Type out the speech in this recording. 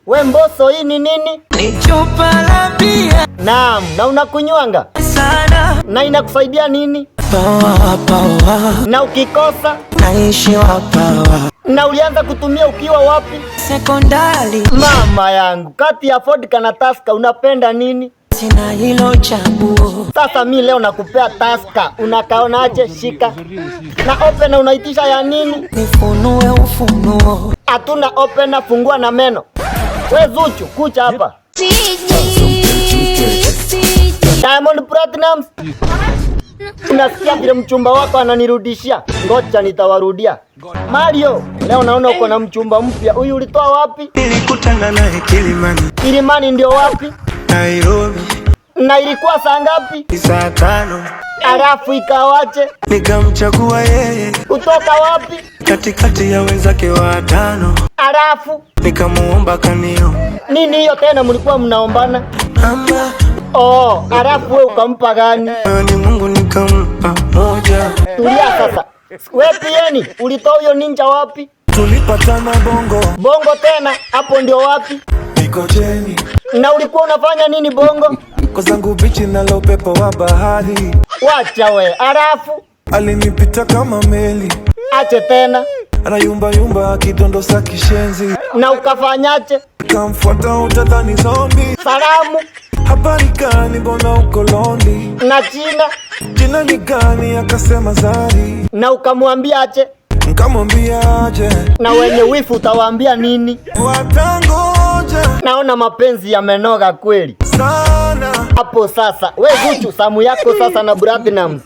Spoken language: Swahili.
We Mbosso, hii ni nini? Ni chupa la bia. Naam, na unakunywanga Sana. na inakusaidia nini? Power. Na ukikosa Naishi wapawa. na ulianza kutumia ukiwa wapi? Sekondari. Mama yangu, kati ya vodka na Tusker unapenda nini? Sina hilo chaguo. Sasa mi leo nakupea Tusker, unakaonaje? Shika. Na open unaitisha ya nini? Nifunue ufunuo. Hatuna open, fungua na meno. We Zuchu, kucha hapa. Diamond Platnumz, unasikia vile mchumba wako ananirudishia? Ngoja nitawarudia. Mario, leo naona uko na mchumba mpya. Huyu ulitoa wapi? Nilikutana naye Kilimani. Kilimani ndio wapi? Nairobi. Na ilikuwa saa ngapi? Saa 5. Alafu ikawaje? Nikamchagua yeye. Kutoka wapi? Katikati ya wenzake 5. Alafu nikamuomba kanio. Nini hiyo tena mlikuwa mnaombana? Mama. Oh, alafu wewe ukampa gani? Ni Mungu nikampa moja. Tulia sasa. Wewe pieni, ulitoa huyo ninja wapi? Tulipatana Bongo. Bongo tena? Hapo ndio wapi? Mikojeni. Na ulikuwa unafanya nini Bongo? Kwa zangu bichi na lo pepo wa bahari. Wacha we. Alafu alinipita kama meli. Ache tena. Anayumba yumba akidondosa kishenzi. Na ukafanyaje? Kamfuata utadhani zombie. Salamu. Habari gani, mbona uko lonely? Na jina? Jina ni gani? Akasema Zari. Na ukamwambia aje? Nikamwambia aje. Na wenye wifu utawaambia nini? Watangoja. Naona mapenzi yamenoga kweli Sana. hapo sasa. We Zuchu, samu yako sasa na Platnumz.